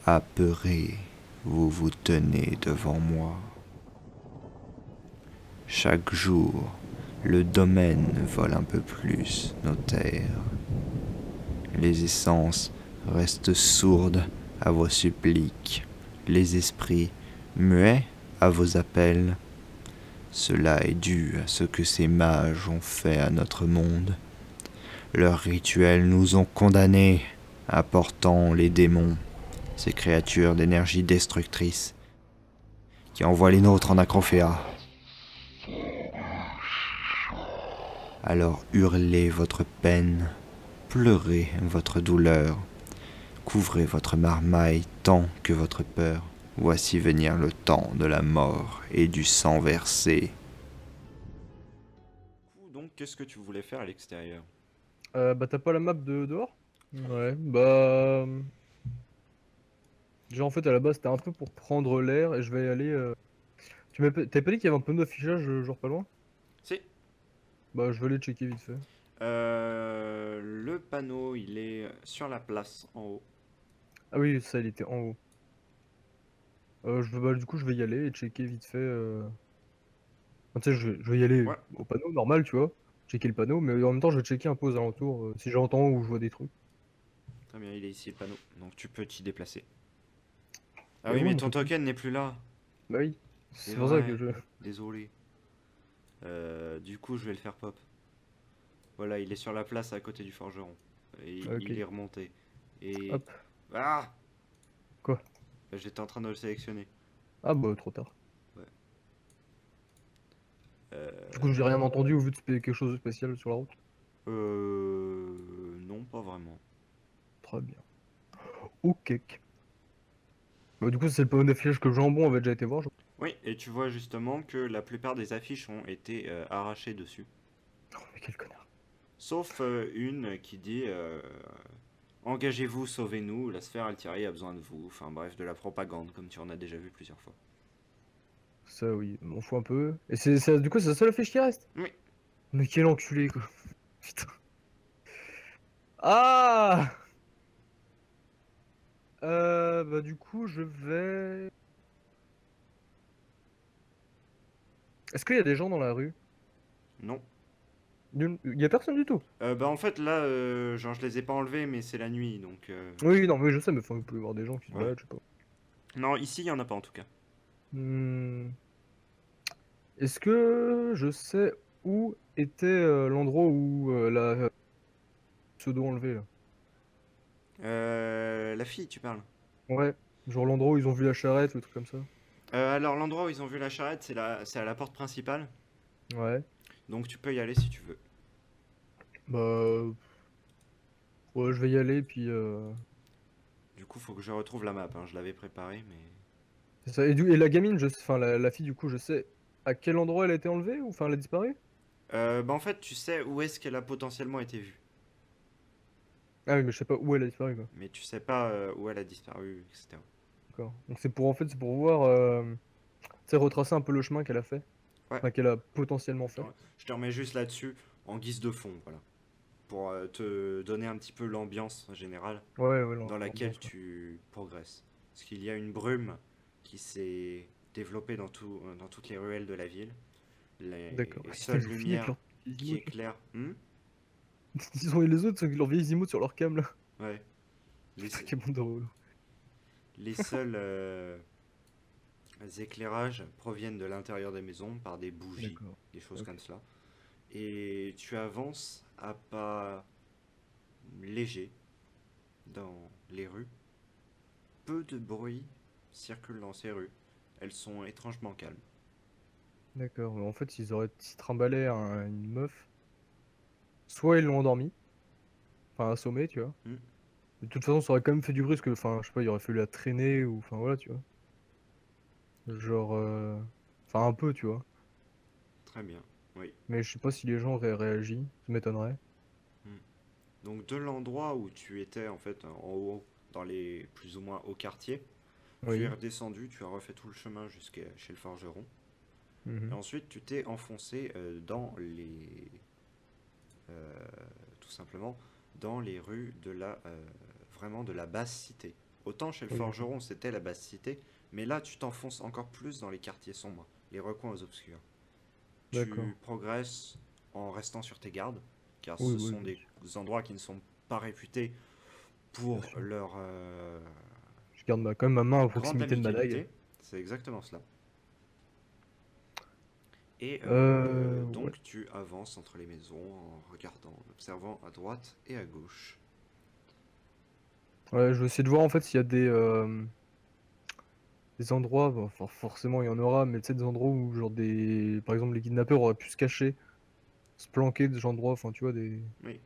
Apeuré, vous vous tenez devant moi. Chaque jour, le domaine vole un peu plus nos terres. Les essences restent sourdes à vos suppliques, les esprits muets à vos appels. Cela est dû à ce que ces mages ont fait à notre monde. Leurs rituels nous ont condamnés, apportant les démons, ces créatures d'énergie destructrice, qui envoient les nôtres en acrophéa. Alors hurlez votre peine, pleurez votre douleur, couvrez votre marmaille tant que votre peur. Voici venir le temps de la mort et du sang versé. Donc, qu'est-ce que tu voulais faire à l'extérieur? Bah t'as pas la map de dehors? Ouais, bah... Déjà en fait à la base c'était un peu pour prendre l'air et je vais y aller... T'avais pas dit qu'il y avait un peu d'affichage genre pas loin? Si. Bah je vais aller checker vite fait. Le panneau, il est sur la place en haut. Ah oui, ça il était en haut. Bah, du coup je vais y aller et checker vite fait... Enfin, tu sais, je vais y aller Ouais. au panneau normal, tu vois. Checker le panneau, mais en même temps je vais checker un peu aux alentours si j'entends ou je vois des trucs. Très bien, il est ici le panneau. Donc tu peux t'y déplacer. Ah Et oui, où mais mon ton token? token n'est plus là. Bah oui, C'est c'est pour ça que vrai. je... Désolé. Du coup, je vais le faire pop. Voilà, il est sur la place à côté du forgeron. Et il Ok, est remonté. Et... hop. Ah, Quoi? j'étais en train de le sélectionner. Ah bah trop tard. Ouais. Du coup j'ai rien entendu au vu de quelque chose de spécial sur la route. Non, pas vraiment. Très bien. Ok. Bah, du coup, c'est le panneau d'affichage que Jambon avait déjà été voir. Oui, et tu vois justement que la plupart des affiches ont été arrachées dessus. Oh, mais quel connard. Sauf une qui dit engagez-vous, sauvez-nous, la sphère Altieri a besoin de vous. Enfin bref, de la propagande, comme tu en as déjà vu plusieurs fois. Ça, oui, m'en fout un peu. Et du coup, c'est la seule affiche qui reste. Oui. Mais quel enculé, quoi. Putain. Ah! Bah, du coup, je vais. Est-ce qu'il y a des gens dans la rue? Non. Il y a personne du tout. Bah en fait là, genre je les ai pas enlevés, mais c'est la nuit, donc... Oui, non, mais je sais, mais enfin, il peut y avoir des gens qui se Ouais. baladent, je sais pas. Non, ici il y en a pas en tout cas. Hmm. Est-ce que je sais où était l'endroit où la pseudo enlevée, là? La fille, tu parles. Ouais, genre l'endroit où ils ont vu la charrette, le truc comme ça. Alors l'endroit où ils ont vu la charrette, c'est à la porte principale. Ouais. Donc tu peux y aller si tu veux. Bah, ouais, je vais y aller, puis Du coup, faut que je retrouve la map, hein. Je l'avais préparée, mais... c'est ça. Et la gamine, enfin la fille, du coup, je sais à quel endroit elle a été enlevée, ou enfin elle a disparu? Bah en fait, tu sais où est-ce qu'elle a potentiellement été vue. Ah oui, mais je sais pas où elle a disparu, quoi. Mais tu sais pas où elle a disparu, etc. D'accord. Donc c'est pour voir, tu sais, retracer un peu le chemin qu'elle a fait, Ouais, enfin qu'elle a potentiellement fait. je te remets juste là-dessus en guise de fond, voilà. Pour te donner un petit peu l'ambiance générale Ouais, ouais, dans laquelle l'ambiance, quoi. tu progresses. Parce qu'il y a une brume qui s'est développée dans toutes les ruelles de la ville. D'accord. Les Putain, seules ils ont fini avec lumières leurs vieilles qui emotes, là. éclairent... Ils ont eu les autres, avec leurs vieilles emotes sur leur cam, là. Ouais. Les, Putain, quel monde drôle. les seuls éclairages proviennent de l'intérieur des maisons par des bougies, D'accord. des choses Ok. comme cela. Et tu avances à pas légers dans les rues. Peu de bruit circule dans ces rues. Elles sont étrangement calmes. D'accord. Mais en fait, s'ils trimballaient une meuf, soit ils l'ont endormie, enfin assommée, tu vois. Hmm. De toute façon, ça aurait quand même fait du bruit, parce que, enfin, je sais pas, il aurait fallu la traîner, ou, enfin, voilà, tu vois. Genre, enfin, un peu, tu vois. Très bien, oui. Mais je sais pas si les gens auraient réagi, ça m'étonnerait. Hmm. Donc de l'endroit où tu étais en fait en haut, dans les plus ou moins hauts quartiers, tu es Oui. redescendu, tu as refait tout le chemin jusqu'à chez le forgeron. Et Mhm. ensuite tu t'es enfoncé dans tout simplement dans les rues de la vraiment de la basse cité. Autant chez le Oui, forgeron, c'était la basse cité, mais là, tu t'enfonces encore plus dans les quartiers sombres, les recoins aux obscurs. d'accord. Tu progresses en restant sur tes gardes, car Oui, ce oui, sont oui, des endroits qui ne sont pas réputés bien pour sûr. leur Je garde quand même ma main à grande proximité de ma dague. amicalité. C'est exactement cela. Et Ouais. donc tu avances entre les maisons en regardant, en observant à droite et à gauche. Ouais, je vais essayer de voir en fait s'il y a des endroits, bon, forcément il y en aura, mais tu sais, des endroits où genre par exemple les kidnappeurs auraient pu se cacher, se planquer de ce genre d'endroits, enfin tu vois, des Oui.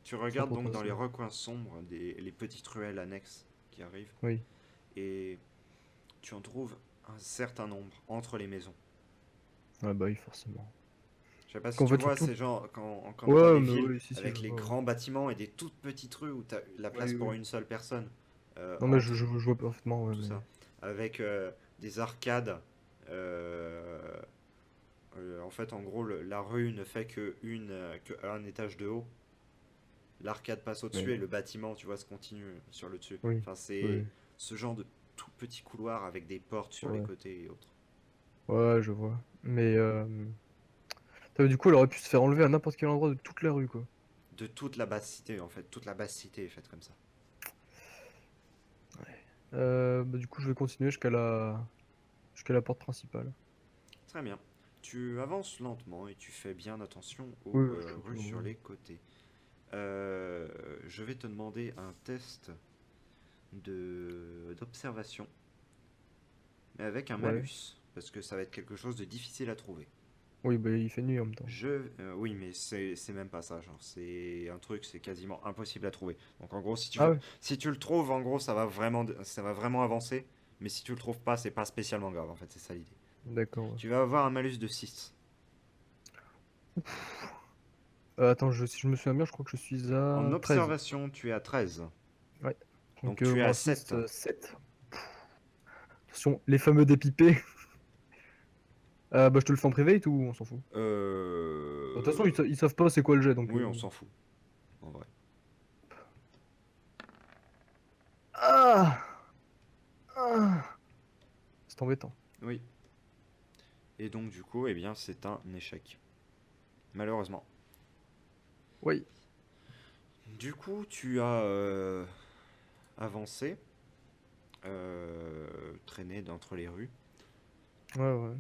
Tu centres regardes donc dans les potentiels. recoins sombres les petites ruelles annexes qui arrivent Oui. et tu en trouves un certain nombre entre les maisons. Ouais, bah oui, forcément. Je sais pas Parce si qu'en tu fait, vois surtout. ces gens quand dans Ouais, les mais villes oui, si, si, je avec les vois, ouais. grands bâtiments et des toutes petites rues où tu as la place Oui, pour oui. une seule personne Non, mais entre je vois parfaitement, ouais, tout mais. ça avec des arcades en fait en gros la rue ne fait que un étage de haut. L'arcade passe au-dessus et Mais. le bâtiment, tu vois, se continue sur le dessus. Oui, Enfin, c'est oui, ce genre de tout petit couloir avec des portes sur les ouais. côtés et autres. Ouais, je vois. Mais. Du coup, elle aurait pu se faire enlever à n'importe quel endroit de toute la rue, quoi. De toute la basse cité, en fait. Toute la basse cité est faite comme ça. Ouais. Bah, du coup, je vais continuer jusqu'à la porte principale. Très bien. Tu avances lentement et tu fais bien attention aux Oui, oui, je suis rues sur toujours. les côtés. Je vais te demander un test d'observation, mais avec un Ouais. malus, parce que ça va être quelque chose de difficile à trouver. Oui, bah, il fait nuit en même temps. Oui, mais c'est même pas ça, genre, c'est un truc, c'est quasiment impossible à trouver. Donc en gros, Ah ouais, si tu le trouves, en gros, ça va vraiment avancer, mais si tu le trouves pas, c'est pas spécialement grave, en fait, c'est ça l'idée. d'accord. Ouais. Tu vas avoir un malus de 6. Attends, si je me souviens bien, je crois que je suis En à 13. observation, tu es à 13. Ouais. Donc Donc, tu es à moins 7. 6, 7. Attention, les fameux dépipés. Bah, je te le fais en private ou on s'en fout? Bon, de toute façon, ils savent pas c'est quoi le jet, donc. Oui, on s'en fout, en vrai. Ah! Ah! C'est embêtant. Oui. Et donc, du coup, eh bien, c'est un échec. Malheureusement. Oui. Du coup, tu as avancé, traîné d'entre les rues, Ouais, ouais.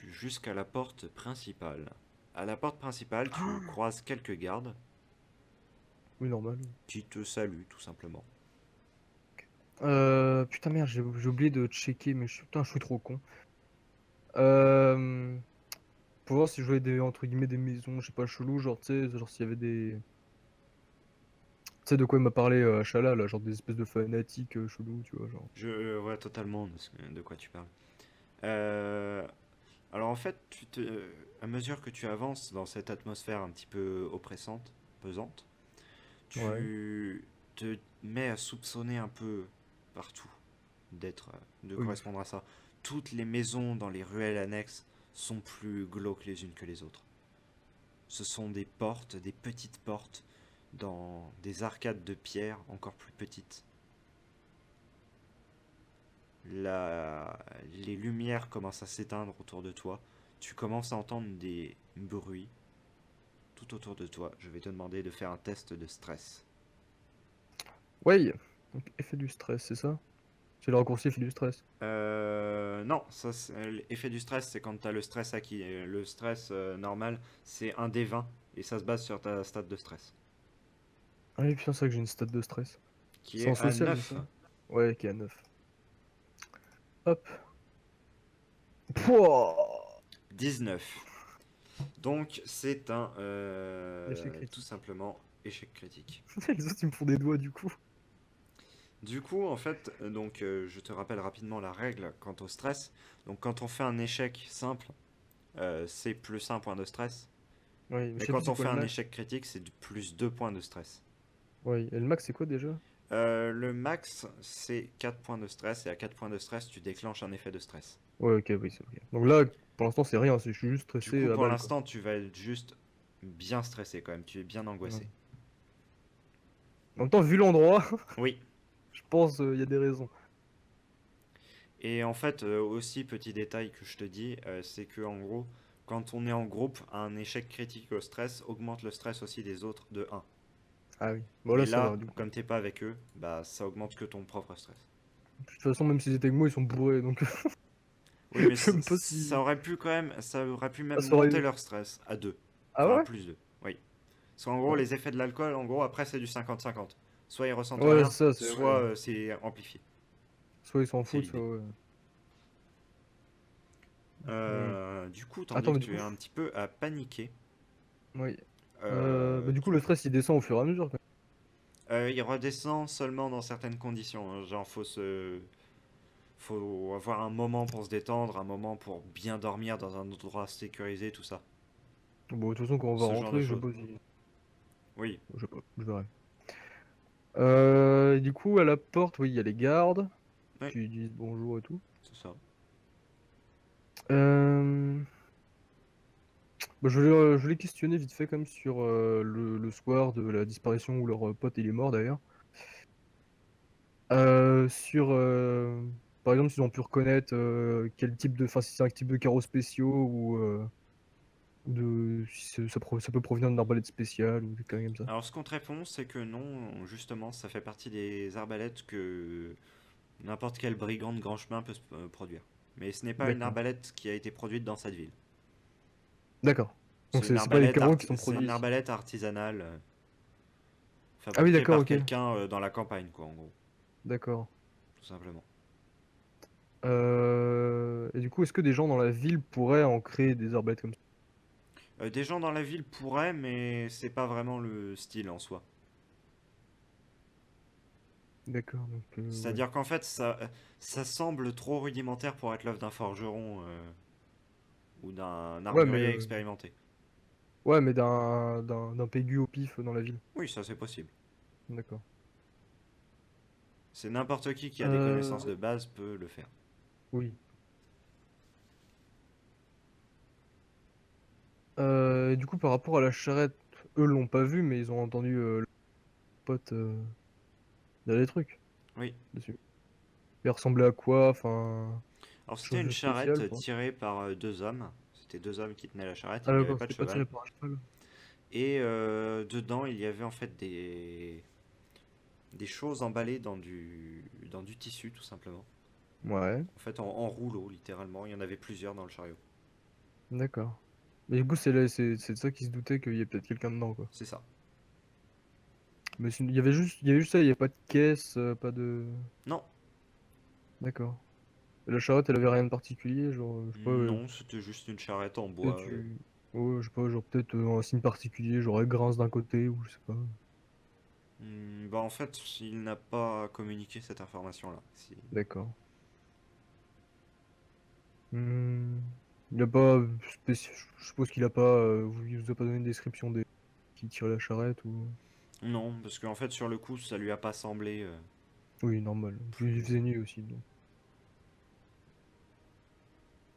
jusqu'à la porte principale. À la porte principale, tu croises quelques gardes Oui, normal. qui te saluent tout simplement. Putain, merde, j'ai oublié de checker, mais putain, je suis trop con. Euh, pour voir si je voyais entre guillemets, des maisons, je sais pas, chelou, genre, tu sais, genre s'il y avait des. Tu sais de quoi il m'a parlé Chala, là, genre des espèces de fanatiques chelous, tu vois, genre. Je vois totalement de quoi tu parles. Euh, alors en fait, à mesure que tu avances dans cette atmosphère un petit peu oppressante, pesante, Ouais. tu te mets à soupçonner un peu partout de Oui. correspondre à ça. Toutes les maisons dans les ruelles annexes sont plus glauques les unes que les autres. Ce sont des portes, des petites portes, dans des arcades de pierre encore plus petites. Les lumières commencent à s'éteindre autour de toi. Tu commences à entendre des bruits tout autour de toi. Je vais te demander de faire un test de stress. Ouais. Donc, effet du stress, c'est ça? C'est le raccourci effet du stress. Non, l'effet du stress, c'est quand tu as le stress acquis. Le stress normal, c'est un des 20 et ça se base sur ta stat de stress, Ah oui, putain, c'est vrai que j'ai une stat de stress. qui C'est est en à social, c'est 9. ça? Ouais, qui est à 9. Hop. Pouah. 19. Donc c'est un Échec tout critique. simplement échec critique. Les autres, ils me font des doigts, du coup. Du coup, en fait, je te rappelle rapidement la règle quant au stress. Donc quand on fait un échec simple, c'est plus un point de stress. Oui, mais je Mais sais plus quand c'est on quoi fait le un max. échec critique, c'est plus 2 points de stress. Oui, et le max, c'est quoi déjà? Le max, c'est 4 points de stress, et à 4 points de stress, tu déclenches un effet de stress. Ouais, ok, oui, c'est ok. Donc là, pour l'instant, c'est rien, je suis juste Du coup, stressé à pour balle, quoi. l'instant, tu vas être juste bien stressé quand même, tu es bien Ouais. angoissé. En même temps, vu l'endroit, Oui, Je pense il y a des raisons. Et en fait, aussi, petit détail que je te dis, c'est que en gros, quand on est en groupe, un échec critique au stress augmente le stress aussi des autres de 1. Ah oui. Bon Mais là ça là, va du coup. comme t'es pas avec eux, bah ça augmente que ton propre stress. De toute façon, même s'ils étaient avec moi, ils sont bourrés, donc Oui, mais je sais ça, même pas ça si. aurait pu quand même, ça aurait pu Ah, même ça aurait monter eu. leur stress à 2. Ah Enfin, à ouais? plus 2. Oui. Parce qu'en gros, Ouais, les effets de l'alcool, en gros, après, c'est du 50-50. Soit ils ressentent ouais, c'est rien, ça, c'est soit ouais. c'est amplifié. Soit ils s'en C'est foutent, l'idée. soit ouais. Hmm. Du coup, t'en dis Attends, que mais du tu coup, es un petit peu à paniquer. oui. Bah, Euh, du coup, le stress il descend au fur et à mesure, quoi. il redescend seulement dans certaines conditions, hein. Genre, faut avoir un moment pour se détendre, un moment pour bien dormir dans un endroit sécurisé, tout ça. Bon, de toute façon, quand on va Ce genre de rentrer, je sais choses. pas si. Oui, Je sais pas, je verrai. Du coup, à la porte, oui, il y a les gardes oui, qui disent bonjour et tout. c'est ça. Euh... Bah, je voulais questionner vite fait comme sur le soir de la disparition où leur pote il est mort d'ailleurs. Sur par exemple s'ils ont pu reconnaître quel type de, enfin si c'est un type de carreaux spéciaux ou de si ça peut provenir d'une arbalète spéciale ou des conneries comme ça. Alors, ce qu'on te répond, c'est que non, justement, ça fait partie des arbalètes que n'importe quel brigand de grand chemin peut produire. Mais ce n'est pas une D'accord. arbalète qui a été produite dans cette ville. D'accord. Donc c'est pas les carreaux qui sont C'est produits une ici. arbalète artisanale Ah oui fabriquée d'accord, par ok. quelqu'un dans la campagne, quoi, en gros, D'accord. tout simplement. Et du coup, est-ce que des gens dans la ville pourraient en créer des arbalètes comme ça? Des gens dans la ville pourraient, mais c'est pas vraiment le style en soi. D'accord, donc ouais. C'est-à-dire qu'en fait, ça semble trop rudimentaire pour être l'œuvre d'un forgeron ou d'un Ouais, mais armurier expérimenté. d'un pégu au pif dans la ville. Oui, ça c'est possible. D'accord. C'est n'importe qui a des connaissances Euh, de base peut le faire. oui. Du coup, par rapport à la charrette, eux l'ont pas vu, mais ils ont entendu le pote dire des trucs Oui. dessus. Il ressemblait à quoi? Enfin, Alors c'était chose une de spécial, charrette quoi. tirée par deux hommes. C'était deux hommes qui tenaient la charrette, Ah il n'y avait d'accord, pas de c'était pas cheval. tiré par un cheval. Et dedans, il y avait en fait des choses emballées dans du tissu, tout simplement. Ouais, En fait, en rouleau, littéralement. Il y en avait plusieurs dans le chariot. d'accord. Mais du coup, c'est de ça qu'ils se doutaient qu'il y ait peut-être quelqu'un dedans, quoi. C'est ça. Mais il y avait juste ça, il n'y avait pas de caisse, pas de. Non, D'accord. Et la charrette, elle avait rien de particulier, genre, je sais pas, non, c'était juste une charrette en bois. peut-être ouais, je sais pas, genre peut-être un signe particulier, genre elle grince d'un côté ou je sais pas. Bah en fait, il n'a pas communiqué cette information-là. D'accord. Hmm. Il a pas je suppose qu'il a pas il vous a pas donné une description des qui tire la charrette ou. Non, parce qu'en fait, sur le coup, ça lui a pas semblé Oui, normal. Puis il plus. faisait nuit aussi, donc.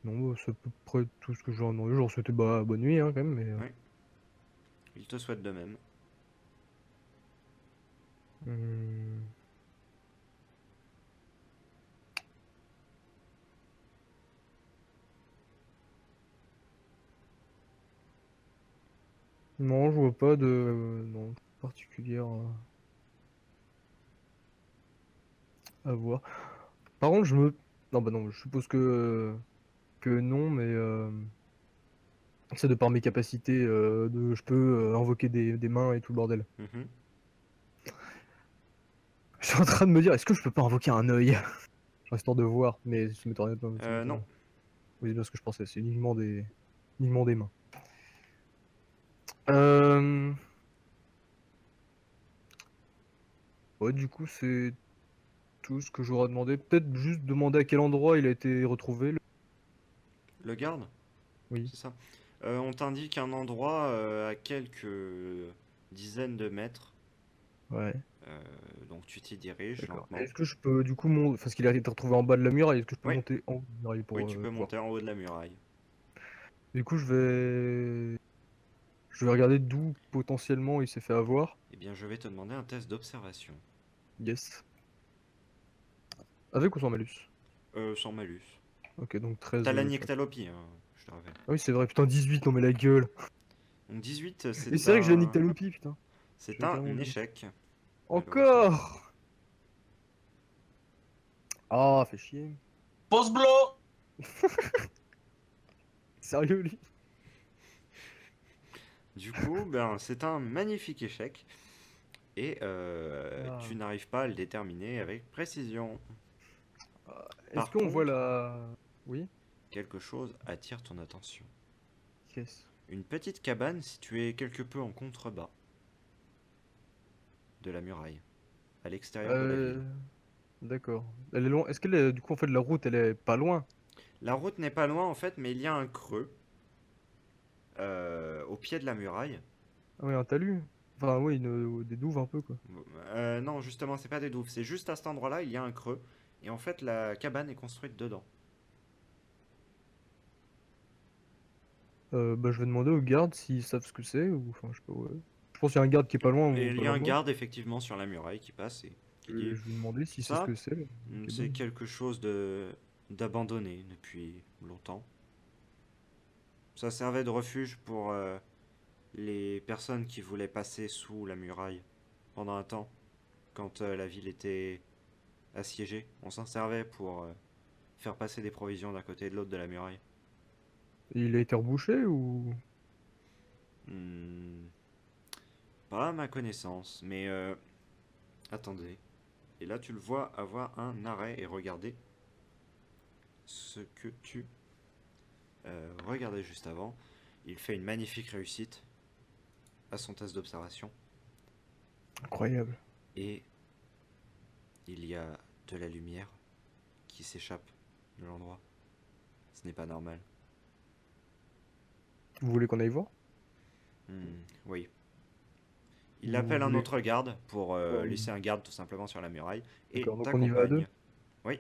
Non, bah, c'est à peu près tout ce que j'ai demandé. Genre c'était bah bonne nuit hein, quand même, mais. Oui, il te souhaite de même. Hmm. Non, je vois pas de non particulière à voir. Par contre, non bah non, je suppose que non, mais c'est de par mes capacités je peux invoquer des mains et tout le bordel. Mhm. Je suis en train de me dire, est-ce que je peux pas invoquer un œil? Genre histoire de voir, mais ça Non. m'étonnerait. Oui, c'est bien ce que je pensais, c'est uniquement des mains. Euh... Ouais, du coup, c'est tout ce que j'aurais demandé. Peut-être juste demander à quel endroit il a été retrouvé. Le garde, Oui, c'est ça. On t'indique un endroit à quelques dizaines de mètres. ouais, Donc tu t'y diriges d'accord. lentement. Est-ce que je peux, du coup, parce qu'il a été retrouvé en bas de la muraille, est-ce que je peux Oui, monter en haut de la muraille oui, pour tu peux voir? monter en haut de la muraille. Du coup, je vais regarder d'où potentiellement il s'est fait avoir. Eh bien, je vais te demander un test d'observation. Yes. Avec ou sans malus? Sans malus. Ok, donc 13. T'as la nyctalopie, hein, je te rappelle. Ah oui, c'est vrai, putain, 18, non mais la gueule. Donc 18, Et c'est c'est vrai que j'ai la un... nyctalopie, putain. C'est J'avais un carrément oublié. échec, malheureusement. Encore! Ah, fait chier. Post-blo! Sérieux, lui? Du coup, ben, c'est un magnifique échec. Et Ah. tu n'arrives pas à le déterminer avec précision. Est-ce Par qu'on voit contre, la... Oui? quelque chose attire ton attention. Qu'est-ce? Une petite cabane située quelque peu en contrebas de la muraille, à l'extérieur de la ville. D'accord. Elle est loin. Est-ce qu'elle est... Du coup, en fait, la route, elle est pas loin? La route n'est pas loin en fait, mais il y a un creux au pied de la muraille. Ah oui, un talus. Enfin, oui, des douves un peu, quoi. Non, justement, c'est pas des douves, c'est juste à cet endroit-là, il y a un creux. Et en fait, la cabane est construite dedans. Bah, je vais demander aux gardes s'ils savent ce que c'est, ou... Enfin, je sais pas, ouais. Je pense qu'il y a un garde qui est pas loin, Et ou il pas y a loin un de moi. garde effectivement sur la muraille qui passe et qui dit Je vais lui demander s'il sait ce ça, que c'est, la c'est cabane. quelque chose de d'abandonné depuis longtemps. Ça servait de refuge pour les personnes qui voulaient passer sous la muraille pendant un temps, quand la ville était assiégée. On s'en servait pour faire passer des provisions d'un côté et de l'autre de la muraille. Et il a été rebouché, ou... Hmm, pas à ma connaissance, mais attendez. Et là, tu le vois avoir un arrêt et regarder ce que tu regardais juste avant. Il fait une magnifique réussite à son test d'observation. Incroyable. Et il y a de la lumière qui s'échappe de l'endroit. Ce n'est pas normal. Vous voulez qu'on aille voir? Oui. Il Vous appelle un voulez... autre garde pour Ouais, laisser un garde tout simplement sur la muraille et d'accord, donc on y va à deux? t'accompagne. Oui,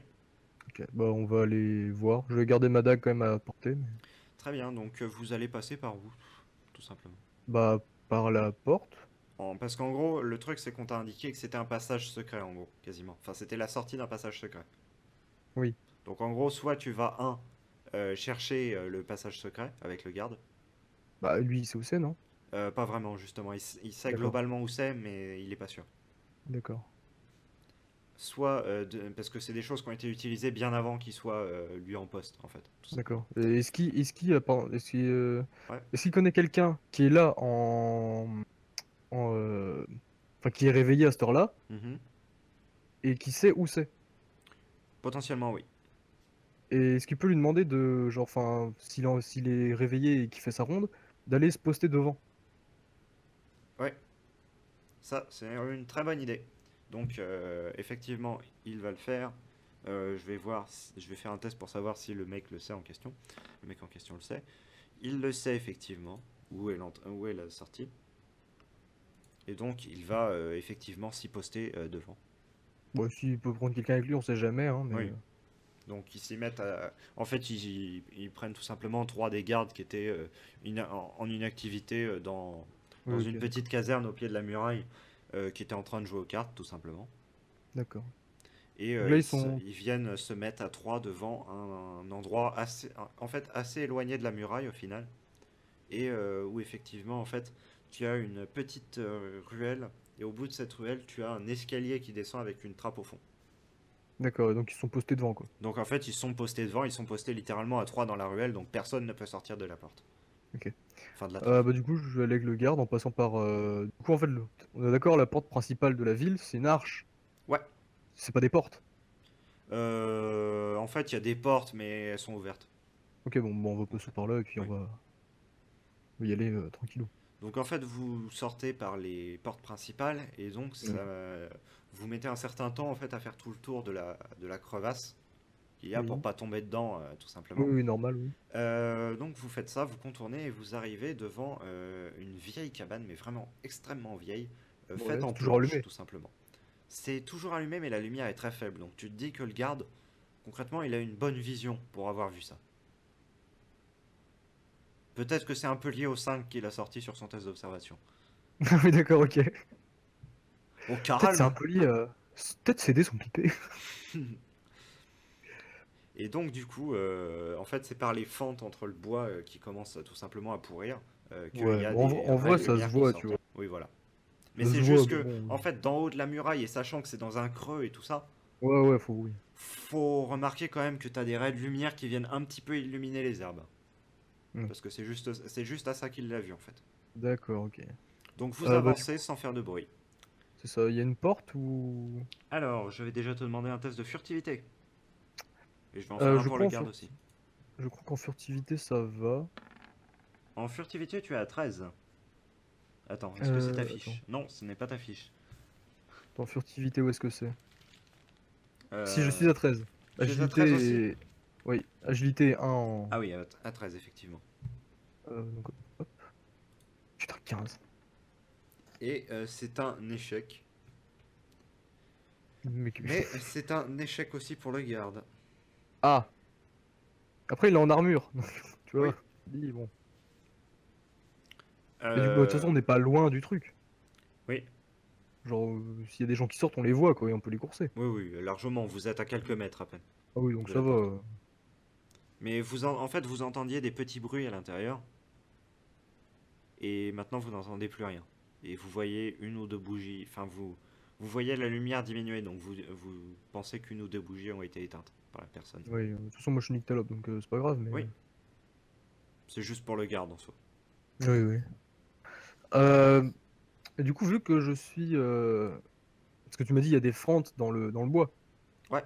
Ok, bah on va aller voir. Je vais garder ma dague quand même à portée. très bien. Donc vous allez passer par où, tout simplement. Bah, par la porte. Parce qu'en gros, le truc c'est qu'on t'a indiqué que c'était un passage secret en gros, quasiment. Enfin, c'était la sortie d'un passage secret. Oui, Donc en gros, soit tu vas, chercher le passage secret avec le garde. bah lui, il sait où c'est, non? Pas vraiment, justement. Il sait D'accord, globalement où c'est, mais il est pas sûr. d'accord. Soit parce que c'est des choses qui ont été utilisées bien avant qu'il soit lui en poste, en fait, tout simplement. D'accord. Et Ouais. est-ce qu'il connaît quelqu'un qui est là enfin, qui est réveillé à cette heure-là Mhm. et qui sait où c'est? Potentiellement, oui. Et est-ce qu'il peut lui demander de, genre, enfin, s'il est réveillé et qu'il fait sa ronde, d'aller se poster devant? Ouais, ça, c'est une très bonne idée. Donc, effectivement, il va le faire. Je vais voir, je vais faire un test pour savoir si le mec le sait en question. Le mec en question le sait. Il le sait effectivement, où est la sortie. Et donc, il va effectivement s'y poster devant. Bon, s'il peut prendre quelqu'un avec lui, on sait jamais, hein, mais... Oui. Donc, ils s'y mettent à... En fait, ils prennent tout simplement trois des gardes qui étaient en inactivité dans Oui, ok, une petite caserne au pied de la muraille qui était en train de jouer aux cartes, tout simplement. d'accord. Et Donc là, ils sont... ils viennent se mettre à trois devant un endroit assez, en fait, assez éloigné de la muraille au final. Et où effectivement, en fait, tu as une petite ruelle. Et au bout de cette ruelle, tu as un escalier qui descend avec une trappe au fond. D'accord, donc ils sont postés devant, quoi. Donc en fait, ils sont postés devant, ils sont postés littéralement à trois dans la ruelle, donc personne ne peut sortir de la porte. Ok. Enfin, de la trappe. Bah du coup, je vais aller avec le garde en passant par... Du coup, en fait, on est d'accord, la porte principale de la ville, c'est une arche. Ouais. C'est pas des portes. En fait, il y a des portes, mais elles sont ouvertes. Ok, bon, on va En passer fait. par là et puis Oui. on va y aller tranquillou. Donc en fait, vous sortez par les portes principales et donc Ouais. vous mettez un certain temps en fait à faire tout le tour de la crevasse qu'il y a pour Oui. pas tomber dedans, tout Oui, simplement. oui, normal, oui. Donc vous faites ça, vous contournez et vous arrivez devant une vieille cabane, mais vraiment extrêmement vieille, Ouais, faite en c'est toujours planche, allumé. tout simplement. C'est toujours allumé, mais la lumière est très faible. Donc tu te dis que le garde, concrètement, il a une bonne vision pour avoir vu ça. Peut-être que c'est un peu lié au 5 qu'il a sorti sur son test d'observation. Ah oui, d'accord, ok. Au Peut-être c'est un calme! peu lié. Peut-être ces dés sont pipés. Et donc, du coup, en fait, c'est par les fentes entre le bois qui commence tout simplement à pourrir qu'il y Ouais, a bon, des en vraies vrai, ça se lumières qui voit, tu sortent. vois. Oui, voilà. Mais Ça se c'est voit, juste mais que, bon, en oui. fait, d'en haut de la muraille, et sachant que c'est dans un creux et tout ça, Ouais, ouais, faut, oui. faut remarquer quand même que tu as des raies de lumière qui viennent un petit peu illuminer les herbes. Hmm. Parce que c'est juste à ça qu'il l'a vu, en fait. D'accord, ok. Donc, vous Bah, avancez sans faire de bruit. c'est ça, il y a une porte ou... Alors, je vais déjà te demander un test de furtivité. Et je vais en faire un je pour le crois garde aussi. je crois qu'en furtivité, ça va. En furtivité, tu es à 13. Attends, est-ce que c'est ta Attends. fiche? Non, ce n'est pas ta fiche. En furtivité, où est-ce que c'est? Si, je suis Euh, à 13. Tu es à 13 aussi? Agilité... Oui, agilité 1 Ah en... oui, à 13, effectivement. donc, hop. Putain, 15. Et c'est un échec. Mec... Mais c'est un échec aussi pour le garde. Ah! Après, il est en armure. Donc, tu Oui. vois, dis, bon. Mais du coup, bah, de toute Euh, façon, on n'est pas loin du truc. Oui, Genre, s'il y a des gens qui sortent, on les voit, quoi, et on peut les courser. oui, oui, largement. Vous êtes à quelques mètres à peine Ah oui, donc de ça la va. porte. Mais en fait, vous entendiez des petits bruits à l'intérieur. Et maintenant, vous n'entendez plus rien. Et vous voyez une ou deux bougies. Enfin, vous voyez la lumière diminuer. Donc, vous pensez qu'une ou deux bougies ont été éteintes par la personne. Oui, de toute façon, moi, je suis Nyctalope, donc c'est pas grave, mais... Oui, c'est juste pour le garde en soi. Oui, oui. Euh, et du coup, vu que je suis... Parce que tu m'as dit, il y a des fentes dans le bois. Ouais,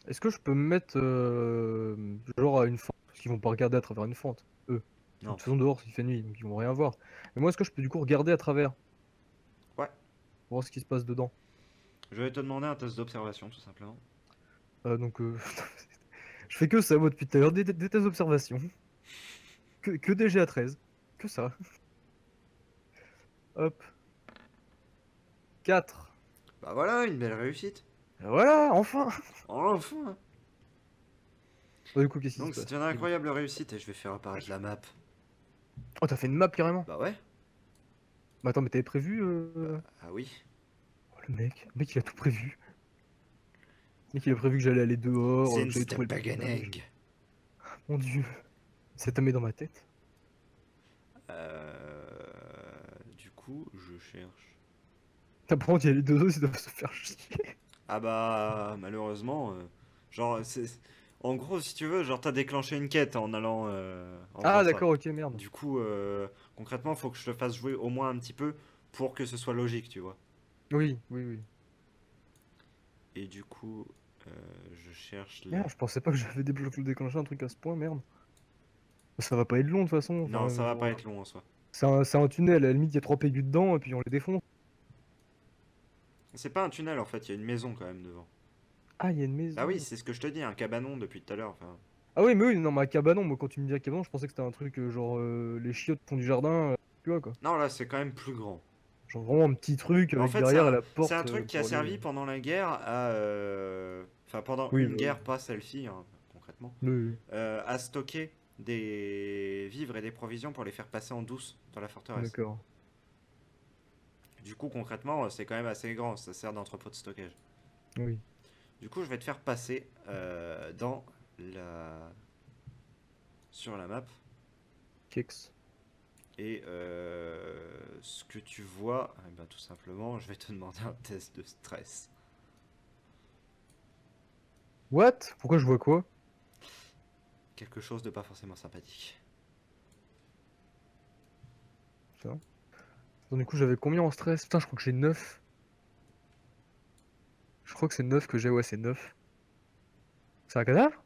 Est-ce que je peux me mettre, genre, à une fente? Parce qu'ils vont pas regarder à travers une fente, eux. De non. toute façon, dehors, il fait nuit, donc ils vont rien voir. Mais moi, est-ce que je peux, du coup, regarder à travers? Ouais, Pour voir ce qui se passe dedans? je vais te demander un test d'observation tout simplement. Donc, je fais que ça, moi, depuis tout à l'heure, des tests d'observation. Que des GA13. Que ça. Hop. 4. Bah voilà, une belle réussite. Voilà, enfin! Enfin. Du coup, qu'est-ce qui se Donc c'est passe? une incroyable réussite et je vais faire apparaître la map. Oh, t'as fait une map carrément? Bah ouais. Bah attends, mais t'avais prévu. Ah oui. Oh, le mec, il a tout prévu. Le mec, il a prévu que j'allais aller dehors, que Since j'allais the trouver le personnage. beginning. Mon dieu, ça t'a mis dans ma tête. Du coup, je cherche. T'as par contre, il y a les deux autres, ils doivent se faire chier. Ah bah malheureusement, genre en gros si tu veux, genre t'as déclenché une quête en allant en faisant Ah, ça. d'accord, ok, merde. Du coup, concrètement, faut que je te fasse jouer au moins un petit peu pour que ce soit logique, tu vois. Oui, oui, oui. Et du coup, euh, je cherche là. Merde, je pensais pas que j'avais déclenché un truc à ce point, merde. Ça va pas être long de toute façon. Non, Enfin, ça va pas genre, être long en soi. c'est un tunnel, à la limite, il y a 3 PU dedans, et puis on les défonce. C'est pas un tunnel en fait, il y a une maison quand même devant. Ah, il y a une Bah oui, maison. c'est ce que je te dis, un cabanon depuis tout à l'heure. Enfin, Ah oui, mais oui, non, mais à cabanon, moi, quand tu me dis à cabanon, je pensais que c'était un truc genre les chiottes font du jardin, tu vois quoi. non, là c'est quand même plus grand. Genre vraiment un petit truc En avec fait, derrière la c'est un porte truc qui a pour aller. servi pendant la guerre à. Enfin, pendant Oui, une bah oui. guerre, pas celle-ci, hein, concrètement. Oui, oui. À stocker des vivres et des provisions pour les faire passer en douce dans la forteresse. D'accord. Du coup, concrètement, c'est quand même assez grand, ça sert d'entrepôt de stockage. Oui. Du coup, je vais te faire passer dans la. Sur la map. Kex. Et ce que tu vois, eh ben, tout simplement, je vais te demander un test de stress. What? Pourquoi je vois quoi? Quelque chose de pas forcément sympathique. Ça. Donc, du coup, j'avais combien en stress? Putain, je crois que j'ai 9. Je crois que c'est 9 que j'ai, ouais, c'est 9. C'est un cadavre?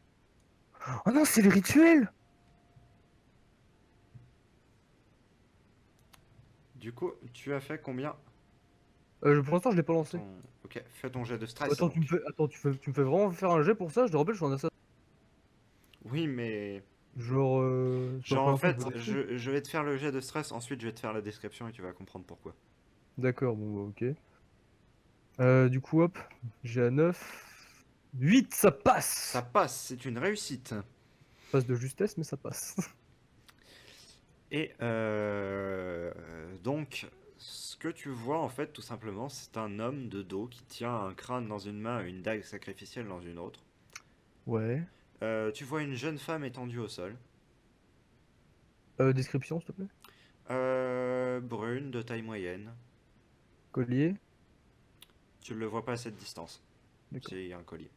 Oh non, c'est les rituels! Du coup, tu as fait combien? Pour l'instant, je l'ai pas lancé. Ok, fais ton jet de stress Attends, donc. tu me fais vraiment faire un jet pour ça? Je te rappelle, je suis un assassin. Oui, mais. Genre, c'est pas la Genre en première fois que je fait, vois des trucs. je vais te faire le jet de stress, ensuite je vais te faire la description et tu vas comprendre pourquoi. D'accord, bon, bah, ok. Du coup, hop, j'ai à 9. 8, ça Ça passe! passe, c'est une réussite. Passe de justesse, mais ça passe. Et donc, ce que tu vois en fait, tout simplement, c'est un homme de dos qui tient un crâne dans une main et une dague sacrificielle dans une autre. Ouais. Tu vois une jeune femme étendue au sol. Description, s'il te plaît. Brune, de taille moyenne. Collier. Tu ne le vois pas à cette distance. D'accord. C'est un collier.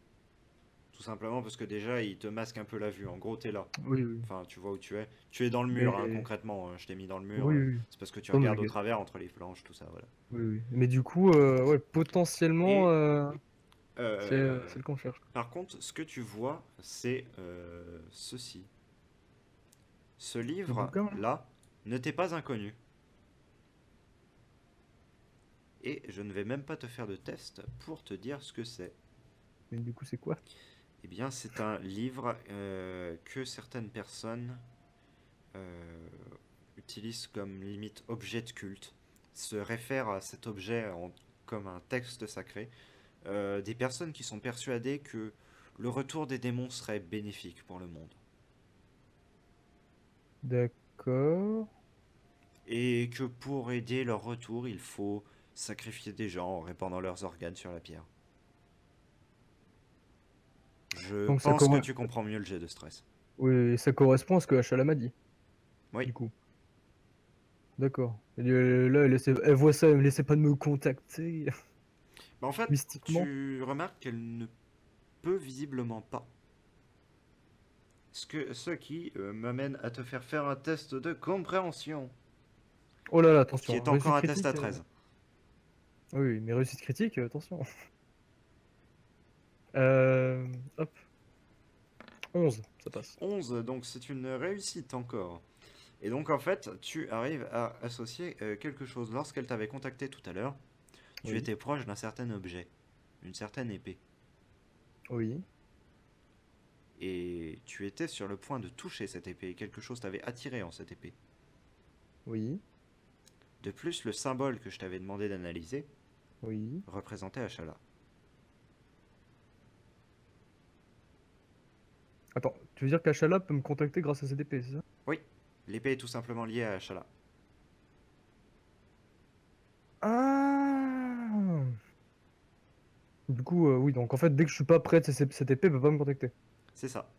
Tout simplement parce que déjà, il te masque un peu la vue. En gros, t'es là. Oui, oui. Enfin, tu vois où tu es. Tu es dans le mur, hein, Mais... concrètement. Je t'ai mis dans le mur. Oui, oui. C'est parce que tu Non, mais regardes au travers entre les planches, tout ça, voilà. oui, oui. Mais du coup, ouais, potentiellement, Et c'est le qu'on cherche. par contre, ce que tu vois, c'est ceci. Ce Le bouquin, là. livre-là ne t'est pas inconnu. Et je ne vais même pas te faire de test pour te dire ce que c'est. Mais du coup, c'est quoi? Eh bien, c'est un livre que certaines personnes euh, utilisent comme limite objet de culte, se réfèrent à cet objet comme un texte sacré. Des personnes qui sont persuadées que le retour des démons serait bénéfique pour le monde. D'accord. Et que pour aider leur retour, il faut sacrifier des gens en répandant leurs organes sur la pierre. Je Donc ça pense que correspond. tu comprends mieux le jet de stress. Oui, ça correspond à ce que Achala m'a dit, Oui. du coup. D'accord. Et là, elle voit ça, elle me laissait pas de me contacter Bah, en fait, mystiquement. tu remarques qu'elle ne peut visiblement pas. Ce qui m'amène à te faire un test de compréhension, Oh là là, qui attention. est encore Réussite un test à critique. 13. Oui, oui, mais réussite critique, attention. Euh, Hop, 11, ça passe. 11, donc c'est une réussite encore. Et donc en fait, tu arrives à associer quelque chose. Lorsqu'elle t'avait contacté tout à l'heure, tu Oui, étais proche d'un certain objet, une certaine épée. oui, Et tu étais sur le point de toucher cette épée, et quelque chose t'avait attiré en cette épée. oui, De plus, le symbole que je t'avais demandé d'analyser oui. représentait Achala. Attends, tu veux dire qu'Achala peut me contacter grâce à cette épée, c'est ça? Oui, l'épée est tout simplement liée à Achala. Ah! Du coup, oui, donc en fait, dès que je suis pas prêt, cette épée peut pas me contacter. C'est ça.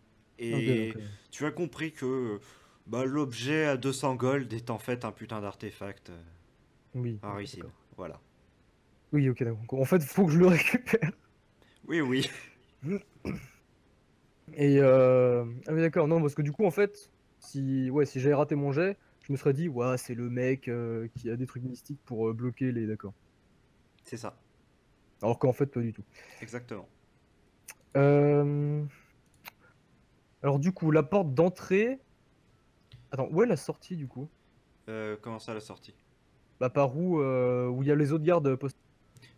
Ok, donc, Et tu as compris que bah, l'objet à 200 gold est en fait un putain d'artefact oui, ok, rarissime. d'accord. Voilà. Oui, ok, d'accord. En fait, faut que je le récupère. Oui, oui. Et ah oui, d'accord, non, parce que du coup, en fait, ouais, si j'avais raté mon jet, je me serais dit, ouais, c'est le mec qui a des trucs mystiques pour bloquer les. D'accord. C'est ça. Alors qu'en fait, pas du tout. Exactement. Euh, Alors, du coup, la porte d'entrée. Attends, où est la sortie du coup? Comment ça la sortie? Bah, par où il y a les autres gardes postés.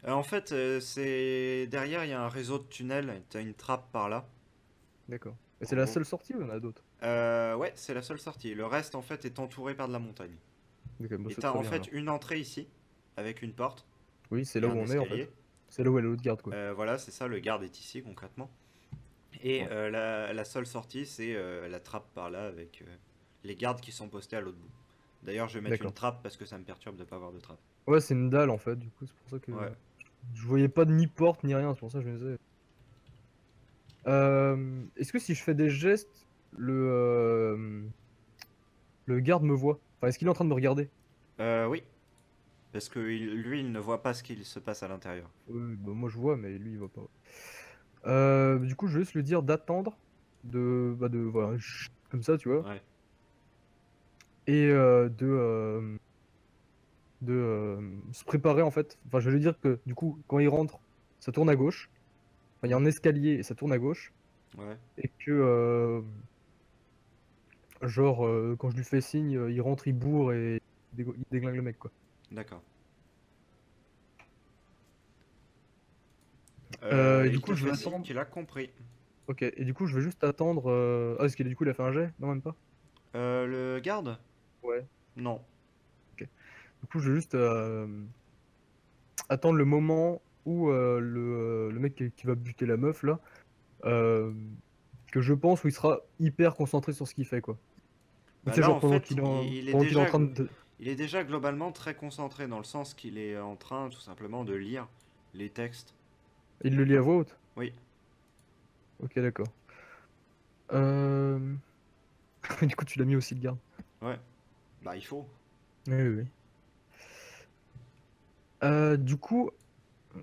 En fait, c'est derrière, il y a un réseau de tunnels. T'as une trappe par là, D'accord. Et c'est en la gros. seule sortie ou il y en a d'autres? Ouais, c'est la seule sortie. Le reste, en fait, est entouré par de la montagne. Ok, bon, Et c'est t'as très en bien fait alors. une entrée ici, avec une porte Oui, c'est et là où un on est en fait. escalier. C'est là où est l'autre garde quoi. Voilà, c'est ça, le garde est ici concrètement. Et Ouais. la seule sortie, c'est la trappe par là avec les gardes qui sont postés à l'autre bout. D'ailleurs, je vais mettre une D'accord. trappe parce que ça me perturbe de pas avoir de trappe. Ouais, c'est une dalle en fait, du coup, c'est pour ça que Ouais. je voyais pas de ni porte ni rien, c'est pour ça que je me disais. Est-ce que si je fais des gestes, le garde me voit? Enfin, est-ce qu'il est en train de me regarder? Oui, parce que lui, il ne voit pas ce qu'il se passe à l'intérieur. Oui, bah, moi je vois, mais lui il voit pas. Du coup, je vais juste lui dire d'attendre, voilà, comme ça, tu vois, Ouais, et se préparer en fait. Enfin, je vais lui dire que du coup, quand il rentre, ça tourne à gauche. Enfin, il y a un escalier et ça tourne à gauche. ouais, Et que, genre, quand je lui fais signe, il rentre, il bourre et il déglingue le mec, quoi. d'accord. Et du Il coup, te je fait vais signe attendre. qu'il a compris. Ok, et du coup, je vais juste attendre. Ah, est-ce qu'il du coup, il a fait un jet? Non, même pas. Le garde? Ouais. Non. Ok. Du coup, je vais juste attendre le moment où le mec qui va buter la meuf, là, euh, que je pense où il sera hyper concentré sur ce qu'il fait, quoi. Ou tu Bah sais, là, genre en fait, pendant qu'il est en train de. il est déjà globalement très concentré dans le sens qu'il est en train tout simplement de lire les textes. Il le lit à voix haute. Oui. Ok, d'accord. Euh... Du coup, tu l'as mis aussi le garde. Ouais, bah il faut. Oui, oui, oui. Du coup,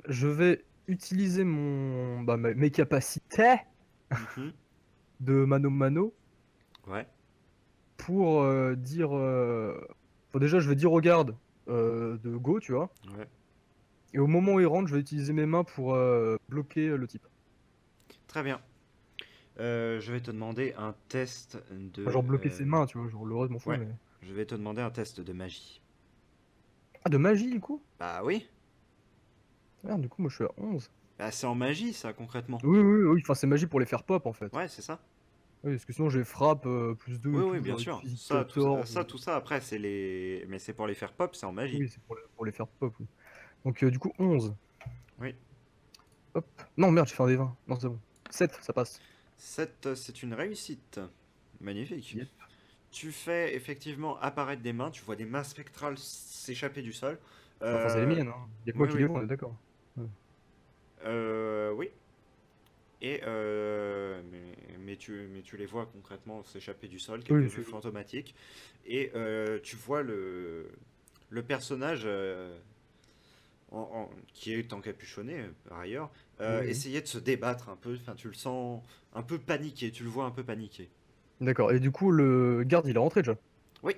je vais utiliser mes capacités Mhm. de mano mano Ouais, pour dire. Bon, déjà, je vais dire au garde de go, tu vois. ouais. Et au moment où il rentre, je vais utiliser mes mains pour bloquer le type. Très bien. Je vais te demander un test Enfin, de... genre bloquer ses mains, tu vois. Genre le reste, m'en fous, Ouais, mais. je vais te demander un test de magie. Ah, de magie, du coup? Bah oui, Merde, du coup, moi, je suis à 11. bah c'est en magie ça concrètement. Oui, oui, oui. Enfin, c'est magie pour les faire pop, en fait. Ouais, c'est ça. Oui, parce que sinon, j'ai frappe plus 2 Oui, et oui, tout. bien J'aurais sûr. physique Ça, tout ça, 14. tout ça après, c'est les... Mais c'est pour les faire pop, c'est en magie. Oui, c'est pour les faire pop, oui. Donc, du coup, 11. Oui. Hop. Non, merde, j'ai fait un des 20. Non, c'est bon. 7, ça passe. 7, c'est une réussite. Magnifique. Yep. Tu fais effectivement apparaître des mains, tu vois des mains spectrales s'échapper du sol. Enfin, c'est les Euh, miennes, hein. Il y a que moi oui, qui les oui. vois, on est d'accord. Ouais. Oui. Et mais tu les vois concrètement s'échapper du sol, quelques Oui, vues fantomatiques. Et tu vois le personnage qui est encapuchonné par ailleurs, oui, oui. essayer de se débattre un peu. Enfin, tu le sens un peu paniqué, tu le vois un peu paniqué. D'accord. Et du coup, le garde, il est rentré déjà. Oui,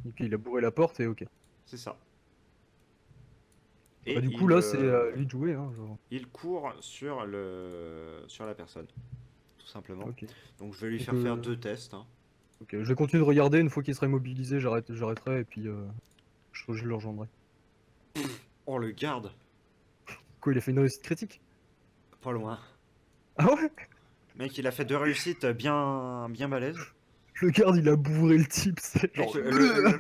Et puis, il a bourré la porte et ok. c'est ça. Bah, Et du coup, là, c'est à lui de jouer, hein, genre. il court sur la personne, tout simplement. Ok. Donc je vais lui Donc, faire 2 tests, hein. ok. Je vais continuer de regarder. Une fois qu'il sera immobilisé, j'arrêterai et puis je le rejoindrai. Oh, le garde, Quoi, il a fait une réussite critique? pas loin. Ah ouais? Mec, il a fait 2 réussites bien balèzes. Le garde, il a bourré le type, c'est Mec, genre.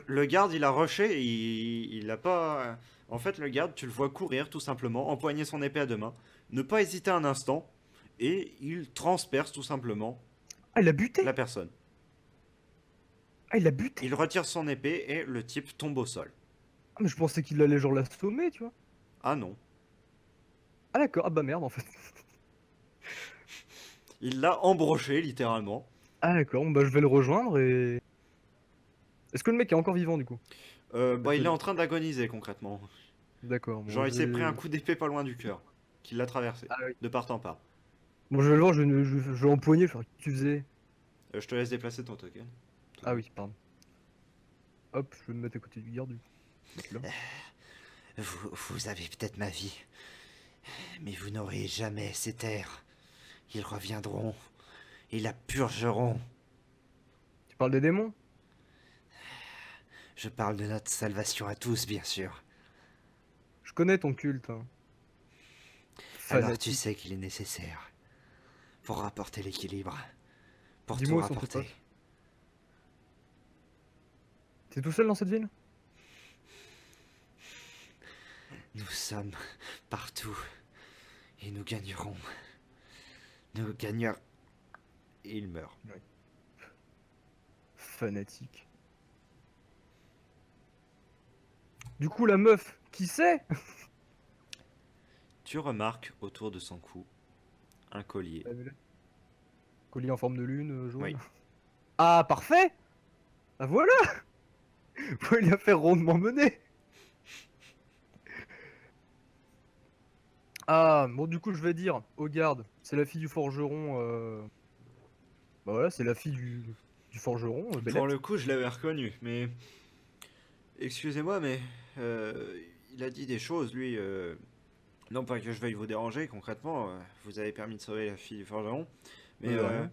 le garde, il a rushé, il a pas. En fait, le garde, tu le vois courir tout simplement, empoigner son épée à 2 mains, ne pas hésiter un instant, et il transperce tout simplement Ah, il a la buté! personne. Ah, il a buté! Il retire son épée et le type tombe au sol. Ah, mais je pensais qu'il allait genre l'assommer, tu vois. Ah non. Ah, d'accord. Ah, bah merde, en fait. Il l'a embroché littéralement. Ah, d'accord. Bon, bah, je vais le rejoindre et. Est-ce que le mec est encore vivant, du coup? Parce Bah, que. il est en train d'agoniser concrètement. D'accord. Bon, Genre, il je s'est pris un vais. coup d'épée pas loin du cœur, qui l'a traversé, Ah, oui. de part en part. Bon, je vais le voir, je vais empoigner, faire. Qu'est-ce que tu faisais? Je te laisse déplacer ton token. Tout de Ah, même. oui, pardon. Hop, je vais me mettre à côté du garde, du coup. Hop là. Vous avez peut-être ma vie, mais vous n'aurez jamais ces terres. Ils reviendront, ils la purgeront. Tu parles des démons? Je parle de notre salvation à tous, bien sûr. Je connais ton culte, hein. Alors tu Fanatique. sais qu'il est nécessaire pour rapporter l'équilibre, pour tout Dis-moi où sont tes rapporter. potes. T'es tout seul dans cette ville? Nous sommes partout et nous gagnerons. Nous gagnerons. Et il meurt. Oui. Fanatique. Du coup, la meuf, qui c'est? Tu remarques autour de son cou un collier. Collier en forme de lune, Oui. jaune. Ah, parfait! Ah, voilà! Faut lui a faire rondement mener. Ah, bon, du coup, je vais dire au garde, c'est la fille du forgeron. Bah voilà, c'est la fille du forgeron, Pour Bellette. le coup, je l'avais reconnu, mais excusez-moi, mais il a dit des choses, lui. Non pas que je veuille vous déranger, concrètement, vous avez permis de sauver la fille du forgeron, mais De rien.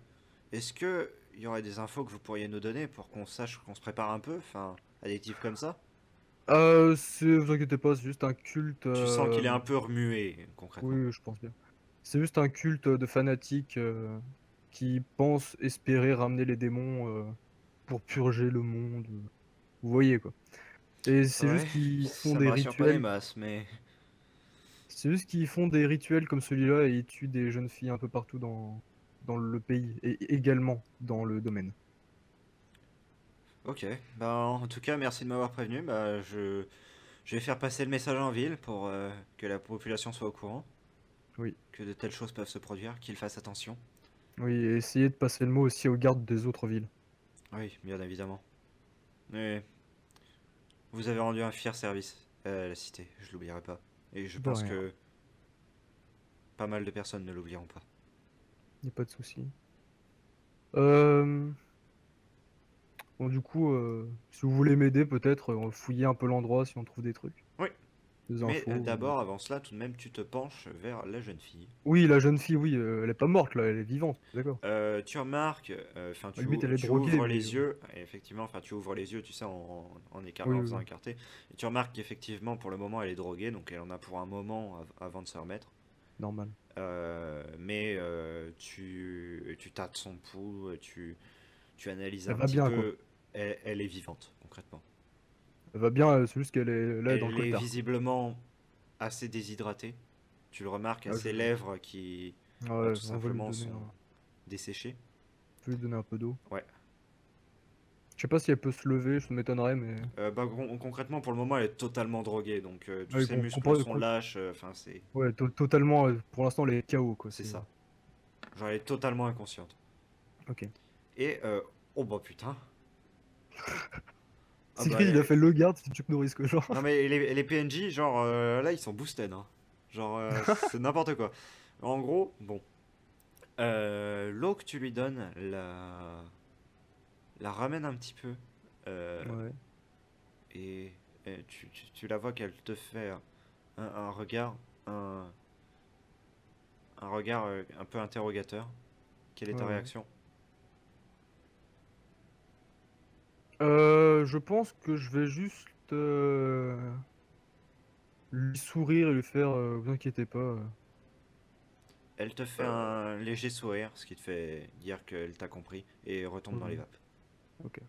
est-ce que il y aurait des infos que vous pourriez nous donner pour qu'on sache qu'on se prépare un peu, enfin, à des types comme ça? Vous inquiétez pas, c'est juste un culte. Tu sens qu'il est un peu remué, concrètement. Oui, je pense bien. C'est juste un culte de fanatiques qui pensent espérer ramener les démons pour purger le monde. Vous voyez quoi. Et c'est juste Ouais, qu'ils font ça me des rassure pas des rituels. masses, mais C'est juste qu'ils font des rituels comme celui-là et ils tuent des jeunes filles un peu partout dans le pays et également dans le domaine. ok. Bah en tout cas, merci de m'avoir prévenu. Bah je vais faire passer le message en ville pour que la population soit au courant Oui. que de telles choses peuvent se produire, qu'ils fassent attention. Oui, et essayer de passer le mot aussi aux gardes des autres villes. Oui, bien évidemment. Mais vous avez rendu un fier service à la cité, je l'oublierai pas. Et je De pense rien, que pas mal de personnes ne l'oublieront pas. y a pas de souci. Euh, Bon, du coup, si vous voulez m'aider, peut-être fouiller un peu l'endroit si on trouve des trucs, Oui, des mais infos. d'abord, avant cela, tout de même, tu te penches vers la jeune fille. Oui, la jeune fille, oui, elle est pas morte là, elle est vivante, d'accord. Tu remarques, enfin, Bah, limite, elle est tu droguée, ouvres mais les yeux, et effectivement, enfin, tu ouvres les yeux, tu sais, oui, en oui, faisant oui, écarter, et tu remarques qu'effectivement, pour le moment, elle est droguée, donc elle en a pour un moment avant de se remettre. normal. Mais tu tâtes son pouls, tu analyses Elle un va petit bien, quoi. peu, elle est vivante, concrètement. Elle va bien, c'est juste qu'elle est là dans le Elle est coltard, quoi. visiblement assez déshydratée. Tu le remarques à Ah, ses lèvres qui, bah, ouais, tout on va lui simplement, donner sont desséchées. un peu d'eau. Ouais. Je sais pas si elle peut se lever, ça m'étonnerait, mais. Bah, concrètement, pour le moment, elle est totalement droguée, donc Ah tous oui, ses muscles sont lâches. Enfin, ouais, totalement, pour l'instant, elle est KO, quoi. c'est ça. Genre, elle est totalement inconsciente. Ok. Et oh bah putain. Ah C'est bah écrit, il a fait le garde, c'est Chuck Norris, quoi, genre. non mais les PNJ, genre là, ils sont boosted. Hein. Genre, c'est n'importe quoi. En gros, bon, l'eau que tu lui donnes la ramène un petit peu. euh, Ouais, et tu la vois qu'elle te fait un regard, un, un regard un peu interrogateur. Quelle est ouais, ta ouais. réaction? Je pense que je vais juste lui sourire et lui faire vous inquiétez pas. Elle te fait Euh, un léger sourire, ce qui te fait dire qu'elle t'a compris, et retombe dans les oui, vapes. ok.